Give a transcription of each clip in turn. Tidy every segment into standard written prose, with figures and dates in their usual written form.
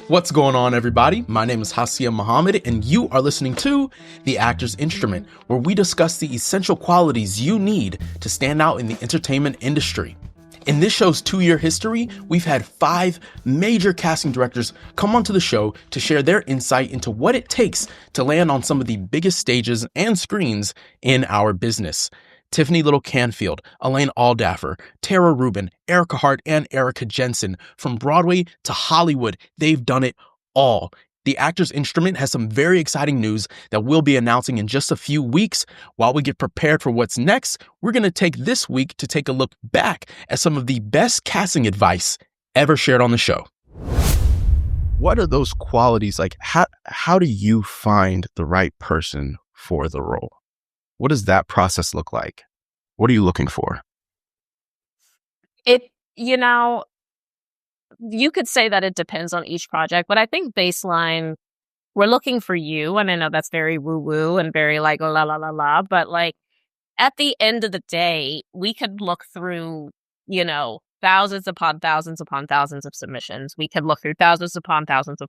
What's going on, everybody? My name is Hasia Muhammad, and you are listening to The Actor's Instrument, where we discuss the essential qualities you need to stand out in the entertainment industry. In this show's 2-year history, we've had 5 major casting directors come onto the show to share their insight into what it takes to land on some of the biggest stages and screens in our business. Tiffany Little Canfield, Alaine Alldaffer, Rubin, Hart, and Jensen. From Broadway to Hollywood, they've done it all. The Actor's Instrument has some very exciting news that we'll be announcing in just a few weeks. While we get prepared for what's next, we're going to take this week to take a look back at some of the best casting advice ever shared on the show. What are those qualities like? How do you find the right person for the role? What does that process look like? What are you looking for? You could say that it depends on each project, but I think baseline, we're looking for you. And I know that's very woo-woo and very like la la la la, but like at the end of the day, we could look through, thousands upon thousands upon thousands of submissions. We could look through thousands upon thousands of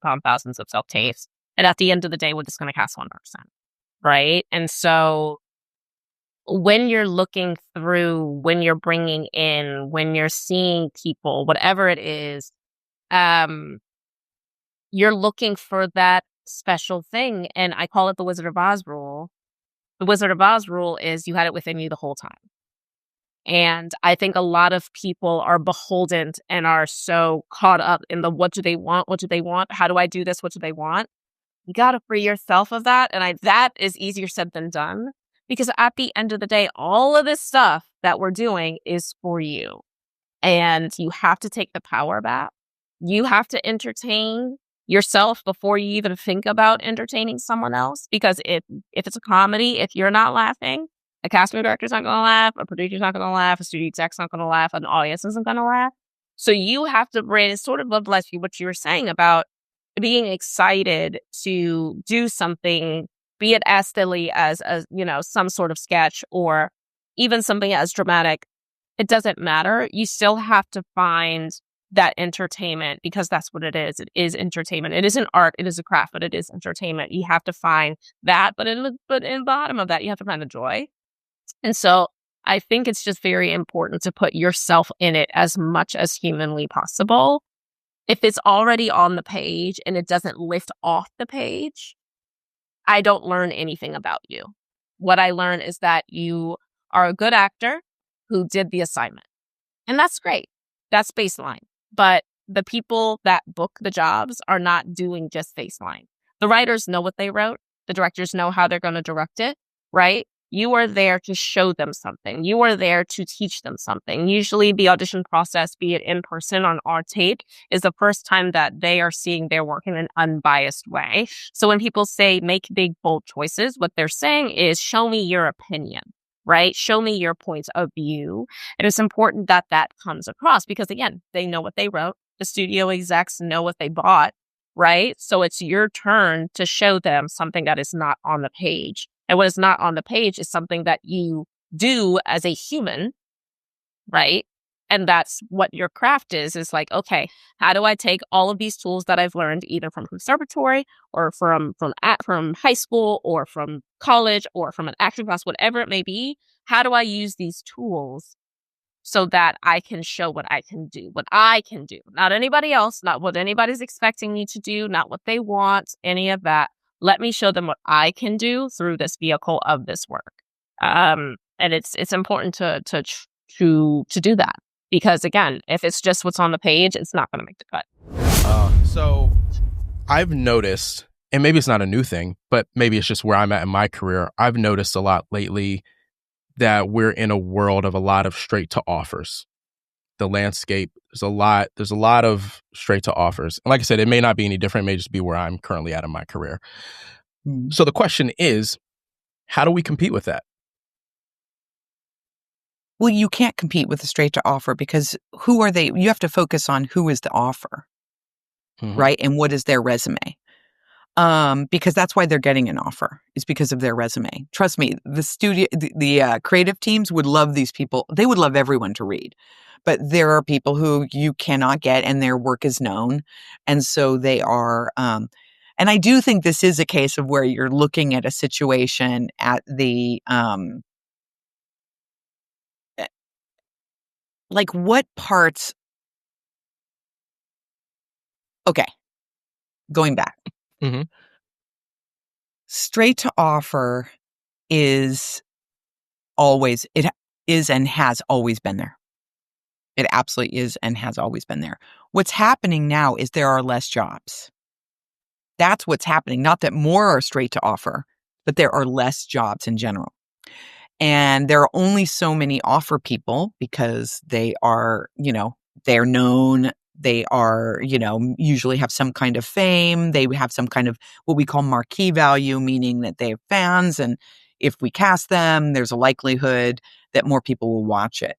self-tapes. And at the end of the day, we're just going to cast one person, right? And so when you're looking through, when you're bringing in, when you're seeing people, whatever it is, you're looking for that special thing. And I call it the Wizard of Oz rule. The Wizard of Oz rule is you had it within you the whole time. And I think a lot of people are beholden and are so caught up in the what do they want? What do they want? How do I do this? What do they want? You got to free yourself of that. And that is easier said than done. Because at the end of the day, all of this stuff that we're doing is for you. And you have to take the power back. You have to entertain yourself before you even think about entertaining someone else. Because if it's a comedy, if you're not laughing, a casting director's not going to laugh, a producer's not going to laugh, a studio exec's not going to laugh, an audience isn't going to laugh. So you have to bring, sort of love less what you were saying about being excited to do something, be it as silly as some sort of sketch or even something as dramatic. It doesn't matter. You still have to find that entertainment because that's what it is. It is entertainment. It isn't art. It is a craft, but it is entertainment. You have to find that. But in the bottom of that, you have to find the joy. And so I think it's just very important to put yourself in it as much as humanly possible. If it's already on the page and it doesn't lift off the page, I don't learn anything about you. What I learn is that you are a good actor who did the assignment. And that's great. That's baseline. But the people that book the jobs are not doing just baseline. The writers know what they wrote. The directors know how they're going to direct it, right? You are there to show them something. You are there to teach them something. Usually the audition process, be it in person on our tape, is the first time that they are seeing their work in an unbiased way. So when people say make big, bold choices, what they're saying is show me your opinion, right? Show me your point of view. And it's important that that comes across because, again, they know what they wrote. The studio execs know what they bought, right? So it's your turn to show them something that is not on the page. And what is not on the page is something that you do as a human, right? And that's what your craft is like, okay, how do I take all of these tools that I've learned either from conservatory or from high school or from college or from an acting class, whatever it may be, how do I use these tools so that I can show what I can do, not anybody else, not what anybody's expecting me to do, not what they want, any of that. Let me show them what I can do through this vehicle of this work. And it's important to do that because again, if it's just what's on the page, it's not going to make the cut. So I've noticed, and maybe it's not a new thing, but maybe it's just where I'm at in my career. I've noticed a lot lately that we're in a world of a lot of straight to offers. The landscape, there's a lot of straight to offers. And like I said, it may not be any different. It may just be where I'm currently at in my career. So the question is, how do we compete with that? Well, you can't compete with a straight to offer because who are they? You have to focus on who is the offer, right? And what is their resume? Because that's why they're getting an offer, is because of their resume. Trust me, the creative teams would love these people. They would love everyone to read. But there are people who you cannot get and their work is known. And so they are, and I do think this is a case of where you're looking at a situation at the, like what parts, okay, going back. Mm-hmm. Straight to offer is always, it is and has always been there. It absolutely is and has always been there. What's happening now is there are less jobs. That's what's happening. Not that more are straight to offer, but there are less jobs in general. And there are only so many offer people because they are, they're known. They are, usually have some kind of fame. They have some kind of what we call marquee value, meaning that they have fans. And if we cast them, there's a likelihood that more people will watch it.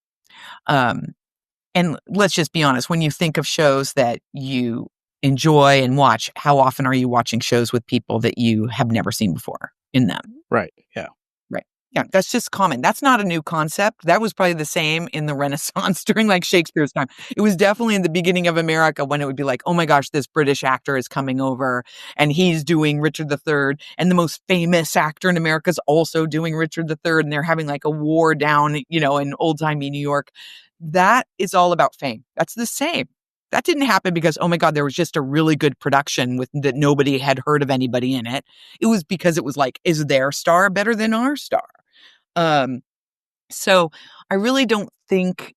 And let's just be honest, when you think of shows that you enjoy and watch, how often are you watching shows with people that you have never seen before in them? Right. Yeah. Right. Yeah, that's just common. That's not a new concept. That was probably the same in the Renaissance during like Shakespeare's time. It was definitely in the beginning of America when it would be like, oh my gosh, this British actor is coming over and he's doing Richard III. And the most famous actor in America is also doing Richard III. And they're having like a war down, in old-timey New York. That is all about fame. That's the same. That didn't happen because, oh my God, there was just a really good production with that nobody had heard of anybody in it. It was because it was like, is their star better than our star? So I really don't think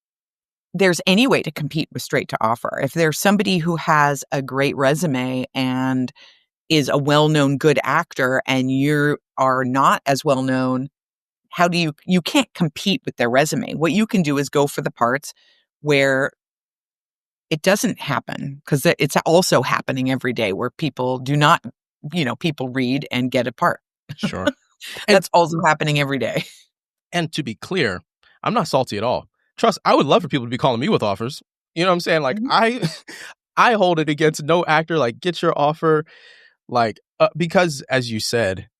there's any way to compete with straight to offer. If there's somebody who has a great resume and is a well-known good actor and you are not as well-known, how do you can't compete with their resume. What you can do is go for the parts where it doesn't happen, because it's also happening every day where people do not, people read and get a part. Sure. That's also happening every day. And to be clear, I'm not salty at all. Trust, I would love for people to be calling me with offers. You know what I'm saying? Like I hold it against no actor. Like, get your offer. Like, because as you said,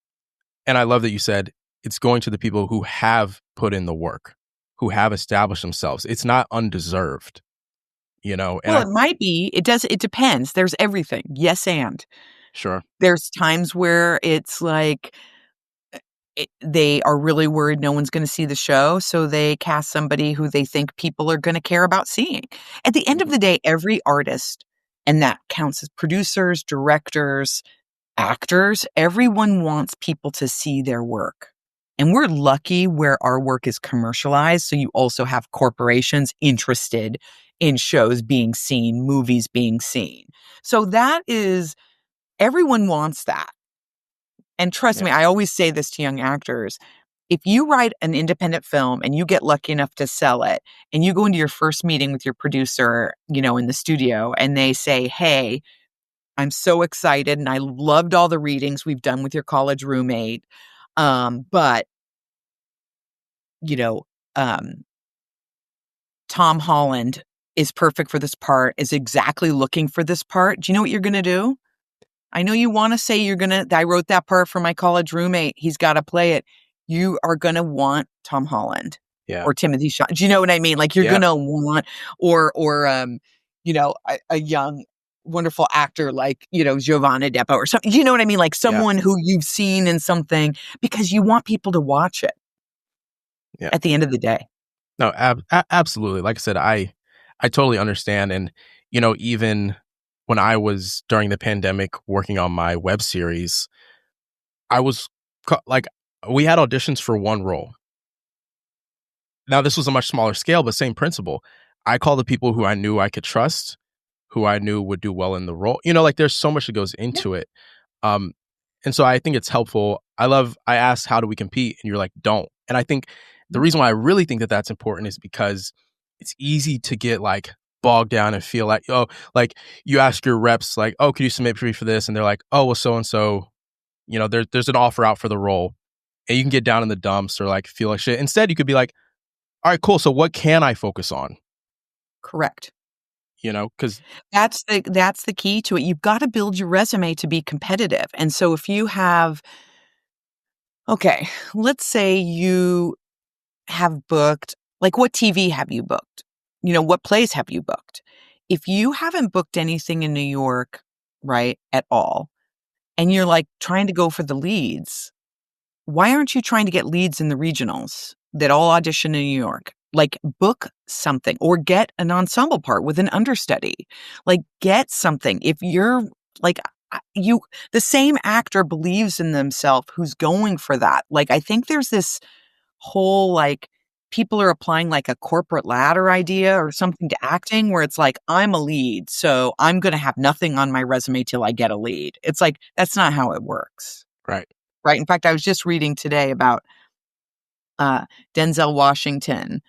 and I love that you said, it's going to the people who have put in the work, who have established themselves. It's not undeserved, And Well, it might be. It depends. There's everything. Yes, and. Sure. There's times where it's like they are really worried no one's going to see the show, so they cast somebody who they think people are going to care about seeing. At the end of the day, every artist, and that counts as producers, directors, actors, everyone wants people to see their work. And we're lucky where our work is commercialized, so you also have corporations interested in shows being seen, movies being seen. So that is, everyone wants that. And trust me, I always say this to young actors. If you write an independent film and you get lucky enough to sell it and you go into your first meeting with your producer, in the studio, and they say, hey, I'm so excited and I loved all the readings we've done with your college roommate. But, Tom Holland is perfect for this part, is exactly looking for this part. Do you know what you're going to do? I know you want to say I wrote that part for my college roommate. He's got to play it. You are going to want Tom Holland or Timothy Chalamet. Do you know what I mean? Like you're going to want, or a young, wonderful actor like, Giovanna Depo or something. You know what I mean? Like someone who you've seen in something, because you want people to watch it at the end of the day. No, absolutely. Like I said, I totally understand. And, even when I was during the pandemic working on my web series, I was we had auditions for one role. Now, this was a much smaller scale, but same principle. I called the people who I knew I could trust, who I knew would do well in the role. There's so much that goes into it. And so I think it's helpful. I asked, how do we compete? And you're like, don't. And I think the reason why I really think that that's important is because it's easy to get like bogged down and feel like, like you ask your reps like, oh, can you submit me for this? And they're like, oh, well, so-and-so, there's an offer out for the role, and you can get down in the dumps or like feel like shit. Instead, you could be like, all right, cool. So what can I focus on? Correct. because That's the key to it. You've got to build your resume to be competitive. And so if you have, okay, let's say you have booked, like what TV have you booked? What plays have you booked? If you haven't booked anything in New York, right, at all, and you're like trying to go for the leads, why aren't you trying to get leads in the regionals that all audition in New York? Like book something or get an ensemble part with an understudy. Like get something. If you're like the same actor believes in themselves who's going for that. Like I think there's this whole like people are applying like a corporate ladder idea or something to acting where it's like I'm a lead, so I'm going to have nothing on my resume till I get a lead. It's like that's not how it works. right. Right. In fact, I was just reading today about Denzel Washington,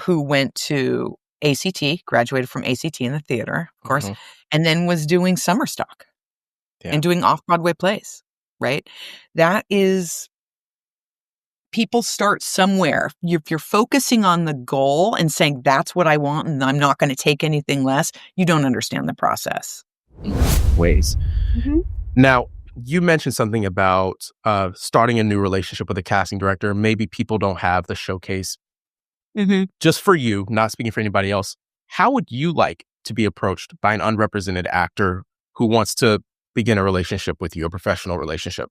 who went to ACT, graduated from ACT in the theater, of course, and then was doing summer stock and doing off-Broadway plays, right? That is, people start somewhere. If you're focusing on the goal and saying, that's what I want and I'm not going to take anything less, you don't understand the process. Ways. Now, you mentioned something about starting a new relationship with a casting director. Maybe people don't have the showcase. Just for you, not speaking for anybody else, how would you like to be approached by an unrepresented actor who wants to begin a relationship with you, a professional relationship?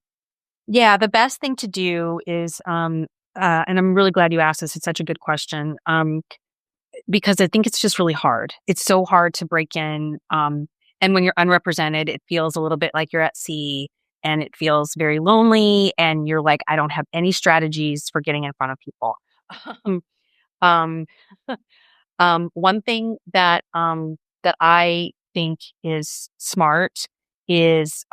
Yeah, the best thing to do is, and I'm really glad you asked this. It's such a good question, because I think it's just really hard. It's so hard to break in. And when you're unrepresented, it feels a little bit like you're at sea and it feels very lonely. And you're like, I don't have any strategies for getting in front of people. um, One thing that I think is smart is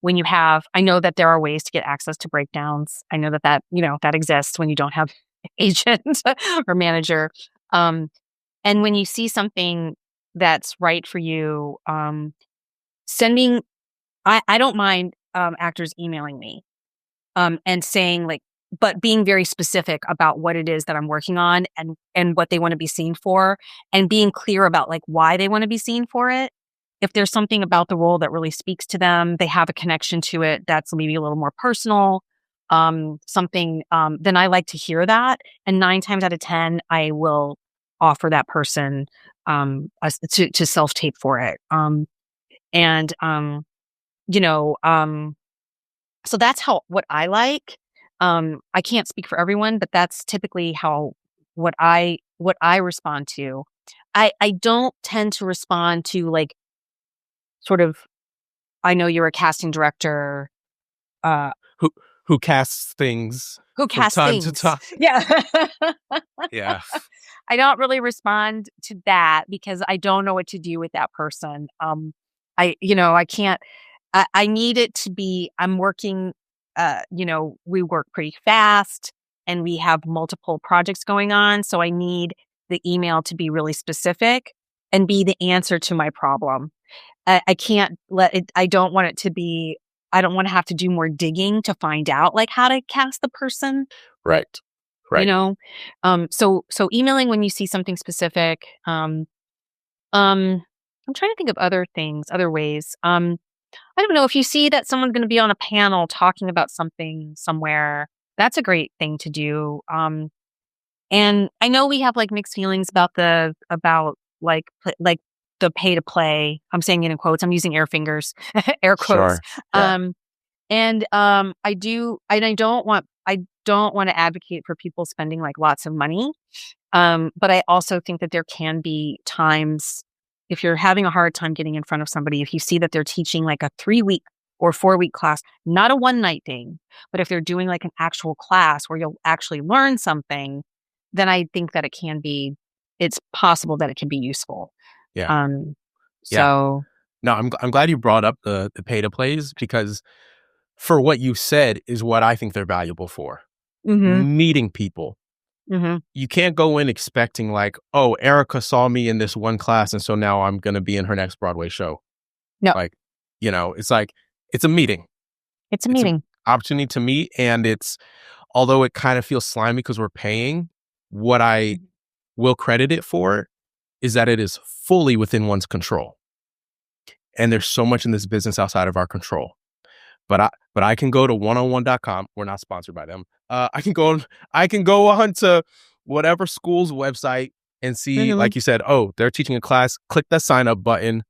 when you have. I know that there are ways to get access to breakdowns. I know that exists when you don't have agent or manager. And when you see something that's right for you, sending. I don't mind actors emailing me and saying like, but being very specific about what it is that I'm working on and what they want to be seen for, and being clear about like why they want to be seen for it. If there's something about the role that really speaks to them, they have a connection to it that's maybe a little more personal, then I like to hear that. And 9 times out of 10, I will offer that person to self tape for it. And you know, so that's what I like. I can't speak for everyone, but that's typically how what I respond to. I don't tend to respond to like sort of, I know you're a casting director, uh Who casts things who from casts time to things. time? Yeah. Yeah. I don't really respond to that because I don't know what to do with that person. I can't. I need it to be. I'm working. We work pretty fast, and we have multiple projects going on. So I need the email to be really specific and be the answer to my problem. I can't let it. I don't want it to be. I don't want to have to do more digging to find out like how to cast the person. Right. You Right. know, so emailing when you see something specific. I'm trying to think of other things, other ways. I don't know if you see that someone's going to be on a panel talking about something somewhere. That's a great thing to do. And I know we have like mixed feelings about like the pay to play. I'm saying it in quotes. I'm using air fingers, air quotes. Sure. Yeah. I don't want to advocate for people spending like lots of money. But I also think that there can be times if you're having a hard time getting in front of somebody, if you see that they're teaching like a 3-week or 4-week class, not a one night thing, but if they're doing like an actual class where you'll actually learn something, then I think that it's possible that it can be useful. Yeah. Um, Yeah. so No, I'm glad you brought up the pay to plays because for what you said is what I think they're valuable for. mhm, Meeting people. mhm. You can't go in expecting like, oh, Erica saw me in this one class, and so now I'm going to be in her next Broadway show. No, Like, it's like, it's a meeting. it's a It's an meeting. opportunity to meet. And although it kind of feels slimy because we're paying, what I will credit it for is that it is fully within one's control. And there's so much in this business outside of our control. But I can go to oneonone.com. We're not sponsored by them. I can go on to whatever school's website and see, like you said, oh, they're teaching a class. Click that sign up button,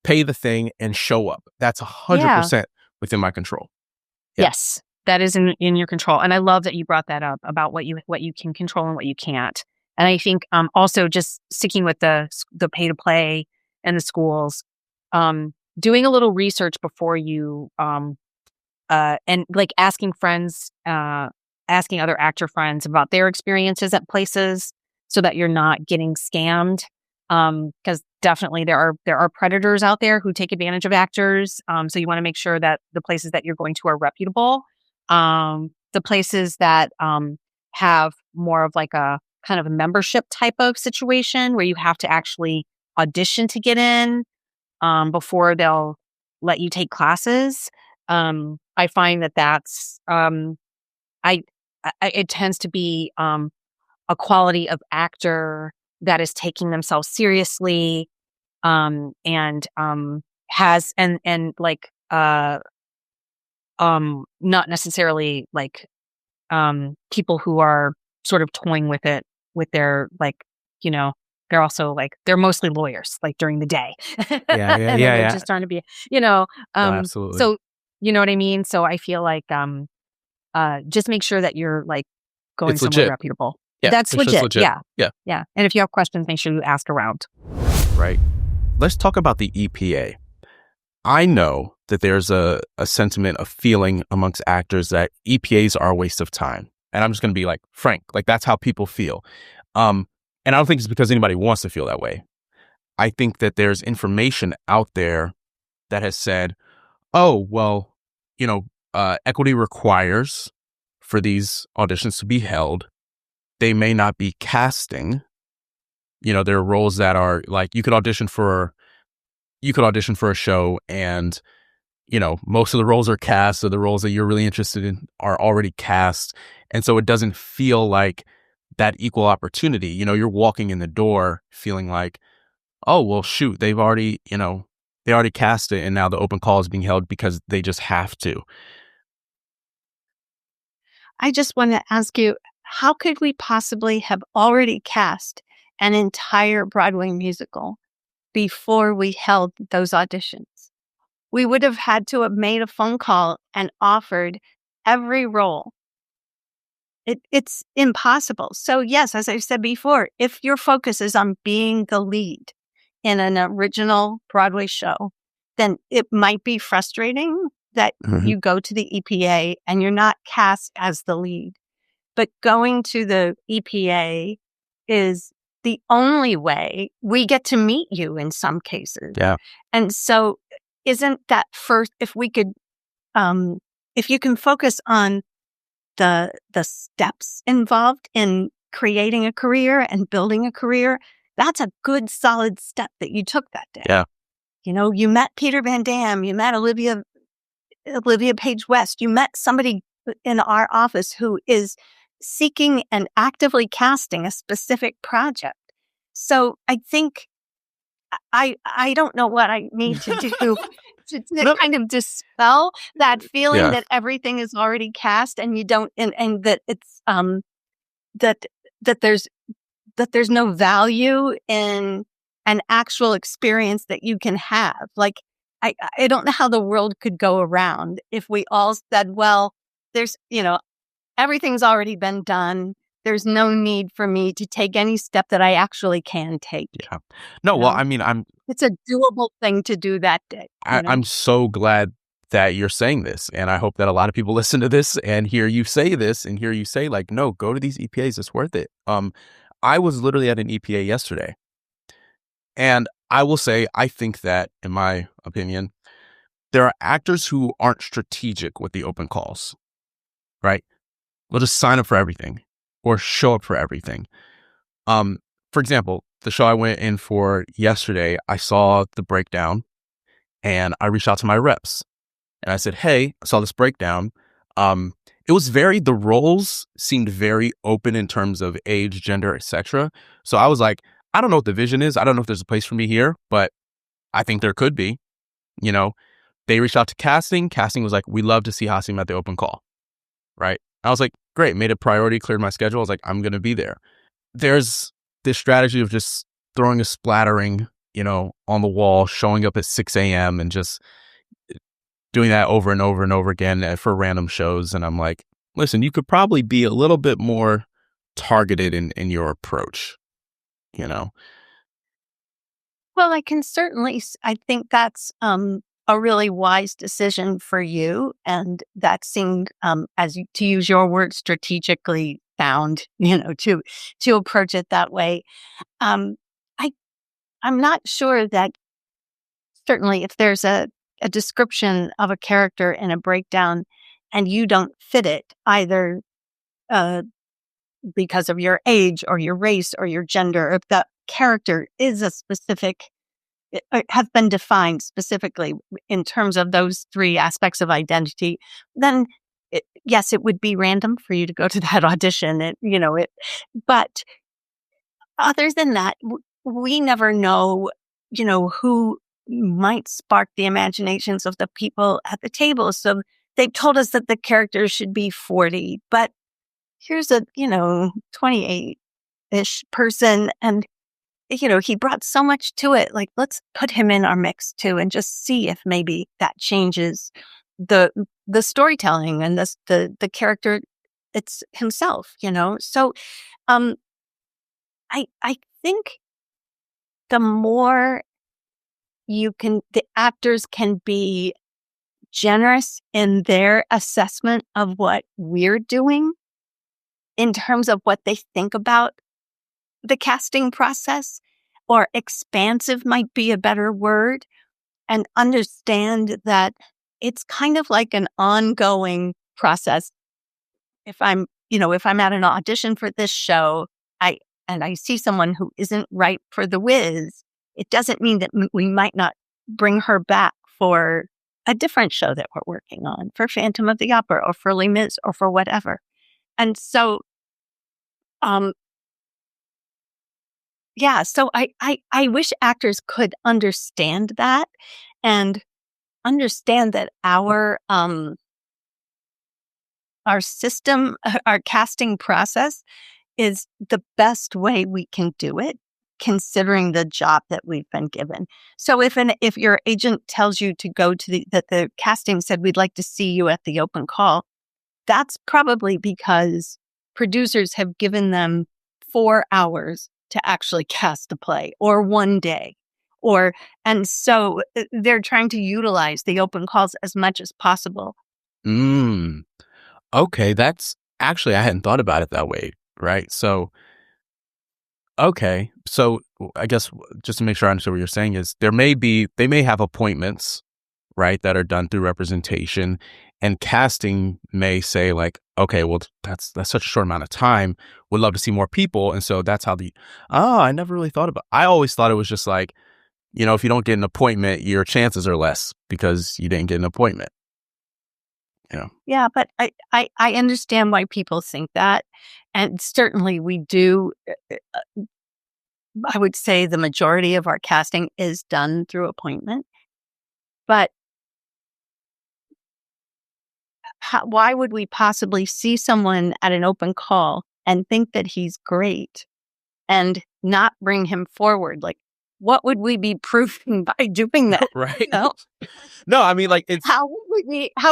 pay the thing, and show up. That's 100% within my control. Yeah. Yes, that is in your control. And I love that you brought that up about what you can control and what you can't. And I think also just sticking with the pay to play and the schools, doing a little research before you and like asking friends, asking other actor friends about their experiences at places so that you're not getting scammed. Because definitely there are predators out there who take advantage of actors. So you want to make sure that the places that you're going to are reputable. The places that have more of like a kind of a membership type of situation where you have to actually audition to get in before they'll let you take classes. I find that's it tends to be a quality of actor that is taking themselves seriously, and has and like not necessarily like people who are sort of toying with it with their like, you know, they're also like they're mostly lawyers like during the day. And they're just trying to be, you know, Absolutely. so you know what I mean? So I feel like just make sure that you're like going It's somewhere legit. reputable. Yeah, That's it's just legit. legit. Yeah. And if you have questions, make sure you ask around. Right. Let's talk about the EPA. I know that there's a sentiment, a feeling amongst actors that EPAs are a waste of time. And I'm just going to be like frank, like that's how people feel. And I don't think it's because anybody wants to feel that way. I think that there's information out there that has said, oh, well, you know, equity requires for these auditions to be held. They may not be casting. You know, there are roles that are like you could audition for a show and, you know, most of the roles are cast. So the roles that you're really interested in are already cast. And so it doesn't feel like that equal opportunity. You know, you're walking in the door feeling like, oh, well, shoot, they already cast it. And now the open call is being held because they just have to. I just want to ask you, how could we possibly have already cast an entire Broadway musical before we held those auditions? We would have had to have made a phone call and offered every role. It's impossible. So yes, as I said before, if your focus is on being the lead in an original Broadway show, then it might be frustrating that you go to the EPA and you're not cast as the lead. But going to the EPA is the only way we get to meet you in some cases. Yeah. And so isn't that first, if we could, if you can focus on the steps involved in creating a career and building a career, that's a good solid step that you took that day. Yeah. You know, you met Peter Van Dam, you met Olivia Page West, you met somebody in our office who is seeking and actively casting a specific project. So I think I don't know what I need to do to kind of dispel that feeling that everything is already cast and you don't and that it's that there's no value in an actual experience that you can have. Like I don't know how the world could go around if we all said, well, there's, you know, everything's already been done. There's no need for me to take any step that I actually can take. Yeah. No, well, I mean, it's a doable thing to do that day. I'm so glad that you're saying this. And I hope that a lot of people listen to this and hear you say this and hear you say like, no, go to these EPAs. It's worth it. I was literally at an EPA yesterday. And I will say, I think that, in my opinion, there are actors who aren't strategic with the open calls, right? They'll just sign up for everything or show up for everything. For example, the show I went in for yesterday, I saw the breakdown and I reached out to my reps and I said, hey, I saw this breakdown. It was the roles seemed very open in terms of age, gender, etc. So I was like, I don't know what the vision is. I don't know if there's a place for me here, but I think there could be. You know, they reached out to casting. Casting was like, we love to see Hasim at the open call. Right. I was like, great, made a priority, cleared my schedule. I was like, I'm going to be there. There's this strategy of just throwing a splattering, on the wall, showing up at 6 a.m. and just doing that over and over and over again for random shows. And I'm like, listen, you could probably be a little bit more targeted in your approach, Well, I can certainly, I think that's a really wise decision for you. And that seemed, to use your word, strategically sound, to approach it that way. I'm not sure that certainly if there's a description of a character in a breakdown and you don't fit it either because of your age or your race or your gender, if the character is a specific, has been defined specifically in terms of those three aspects of identity, then yes, it would be random for you to go to that audition. But other than that, we never know, who might spark the imaginations of the people at the table. So they've told us that the character should be 40, but here's a, 28-ish person. And, he brought so much to it. Like, let's put him in our mix too, and just see if maybe that changes the storytelling and the character it's himself, So, I think the more the actors can be generous in their assessment of what we're doing in terms of what they think about the casting process, or expansive might be a better word, and understand that it's kind of like an ongoing process. If I'm at an audition for this show, I see someone who isn't right for The Wiz, it doesn't mean that we might not bring her back for a different show that we're working on, for Phantom of the Opera or for Les Mis or for whatever. And so, so I wish actors could understand that and understand that our system, our casting process is the best way we can do it, considering the job that we've been given. So if your agent tells you to go to that the casting said, we'd like to see you at the open call, that's probably because producers have given them 4 hours to actually cast a play, or 1 day, and so they're trying to utilize the open calls as much as possible. Okay, that's actually, I hadn't thought about it that way. Right. So, okay. So I guess just to make sure I understand what you're saying is they may have appointments, right, that are done through representation, and casting may say like, okay, well, that's such a short amount of time. Would love to see more people. And so that's how I never really thought about it. I always thought it was just like, if you don't get an appointment, your chances are less because you didn't get an appointment. Yeah, but I understand why people think that. And certainly we do. I would say the majority of our casting is done through appointment. But why would we possibly see someone at an open call and think that he's great and not bring him forward? Like, what would we be proving by doing that? Right. No, I mean, like, it's how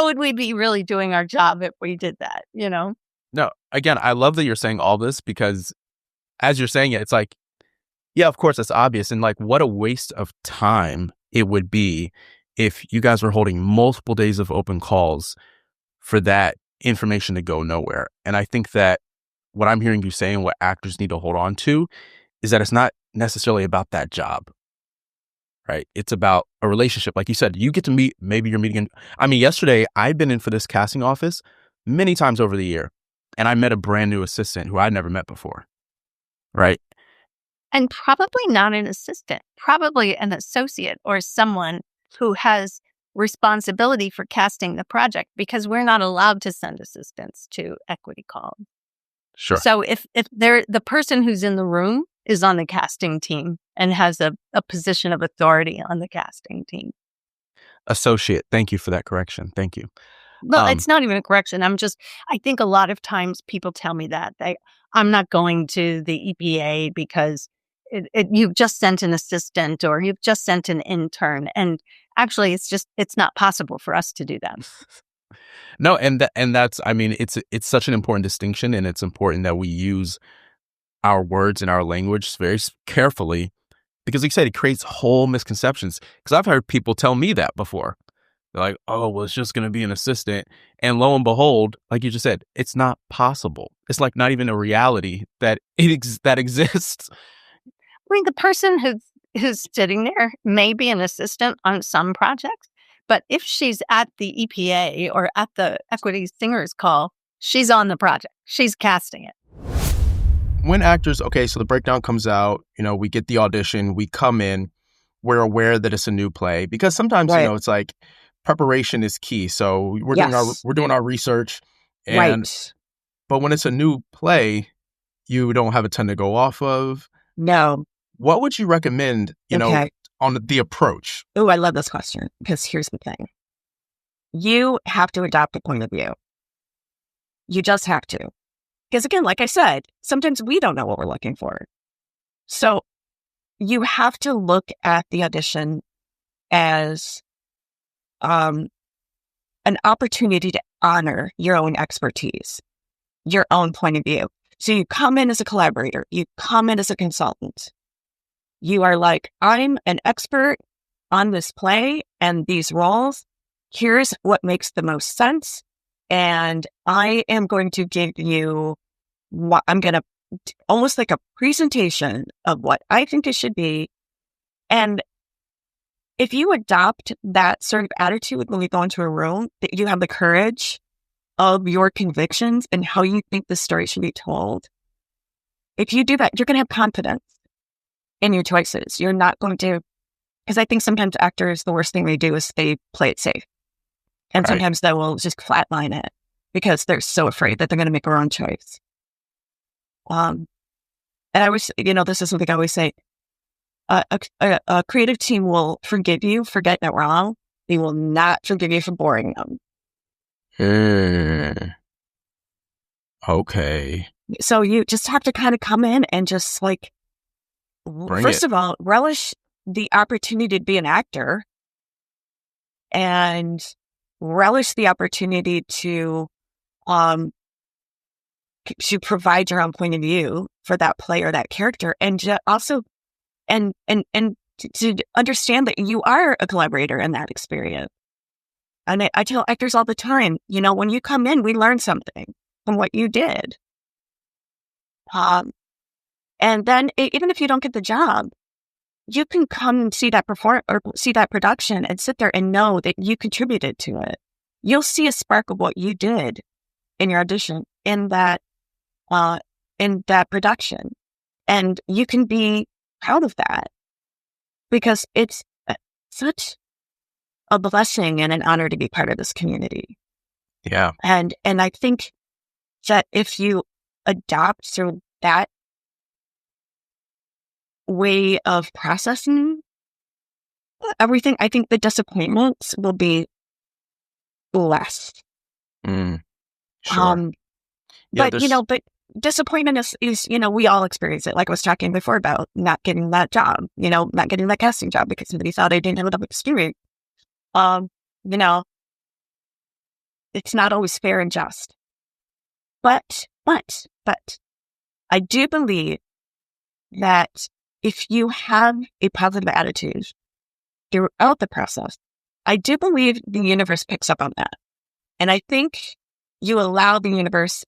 would we be really doing our job if we did that? No, again, I love that you're saying all this, because as you're saying it, it's like, yeah, of course, it's obvious. And like, what a waste of time it would be if you guys were holding multiple days of open calls for that information to go nowhere. And I think that what I'm hearing you saying, what actors need to hold on to, is that it's not necessarily about that job, right? It's about a relationship. Like you said, you get to meet, maybe you're meeting. Yesterday, I've been in for this casting office many times over the year, and I met a brand new assistant who I'd never met before, right? And probably not an assistant, probably an associate or someone who has responsibility for casting the project, because we're not allowed to send assistants to equity calls. Sure. So if they're the person who's in the room is on the casting team and has a position of authority on the casting team. Associate. Thank you for that correction. Thank you. Well, it's not even a correction. I think a lot of times people tell me that I'm not going to the EPA because you've just sent an assistant or you've just sent an intern. And actually, it's not possible for us to do that. No, and that's, I mean, it's such an important distinction, and it's important that we use our words and our language very carefully, because like you said, it creates whole misconceptions. Because I've heard people tell me that before. They're like, oh, well, it's just going to be an assistant. And lo and behold, like you just said, it's not possible. It's like not even a reality that that exists. I mean, the person who's sitting there may be an assistant on some projects, but if she's at the EPA or at the Equity Singers Call, she's on the project. She's casting it. When actors, okay, so the breakdown comes out, we get the audition, we come in, we're aware that it's a new play, because sometimes, Right. It's like preparation is key. So we're doing our research, but when it's a new play, you don't have a ton to go off of. No. What would you recommend, on the approach? Oh, I love this question, because here's the thing. You have to adopt a point of view. You just have to. Because again, like I said, sometimes we don't know what we're looking for. So you have to look at the audition as an opportunity to honor your own expertise, your own point of view. So you come in as a collaborator, you come in as a consultant. You are like, I'm an expert on this play and these roles. Here's what makes the most sense. And I am going to give you I'm going to almost like a presentation of what I think it should be. And if you adopt that sort of attitude when you go into a room, that you have the courage of your convictions and how you think the story should be told, if you do that, you're going to have confidence in your choices. You're not going to, because I think sometimes actors, the worst thing they do is they play it safe. And sometimes they will just flatline it because they're so afraid that they're going to make a wrong choice. And I was, this is something I always say, a creative team will forgive you for getting it wrong. They will not forgive you for boring them. Okay. So you just have to kind of come in and just like, first of all, relish the opportunity to be an actor and relish the opportunity to provide your own point of view for that play or that character, and also and to understand that you are a collaborator in that experience. And I tell actors all the time, when you come in, we learn something from what you did. And then even if you don't get the job, you can come and see that see that production and sit there and know that you contributed to it. You'll see a spark of what you did in your audition in that production, and you can be proud of that because it's such a blessing and an honor to be part of this community. Yeah, and I think that if you adopt through that way of processing everything, I think the disappointments will be less. Sure. But disappointment is, we all experience it. Like I was talking before about not getting that job, not getting that casting job because somebody thought I didn't have enough experience. It's not always fair and just. But I do believe that if you have a positive attitude throughout the process, I do believe the universe picks up on that. And I think you allow the universe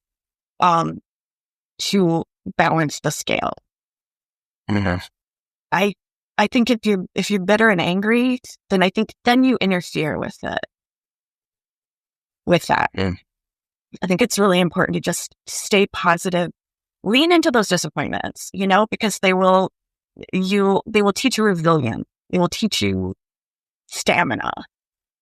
to balance the scale. Mm-hmm. I think if you're bitter and angry, then I think then you interfere with it. With that. Mm. I think it's really important to just stay positive, lean into those disappointments, because they will teach you resilience. They will teach you stamina.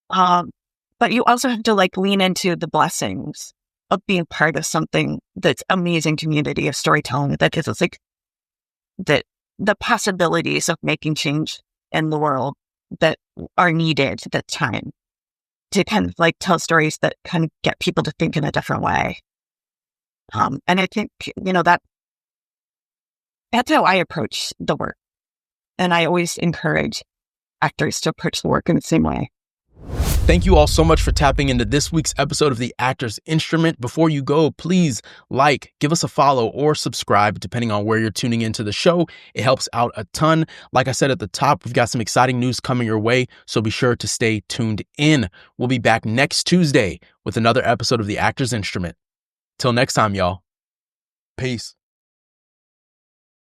But you also have to lean into the blessings of being part of something that's amazing community of storytelling that is the possibilities of making change in the world that are needed at that time to kind of like tell stories that kind of get people to think in a different way. And I think, that's how I approach the work. And I always encourage actors to approach the work in the same way. Thank you all so much for tapping into this week's episode of The Actor's Instrument. Before you go, please give us a follow or subscribe, depending on where you're tuning into the show. It helps out a ton. Like I said at the top, we've got some exciting news coming your way, so be sure to stay tuned in. We'll be back next Tuesday with another episode of The Actor's Instrument. Till next time, y'all. Peace.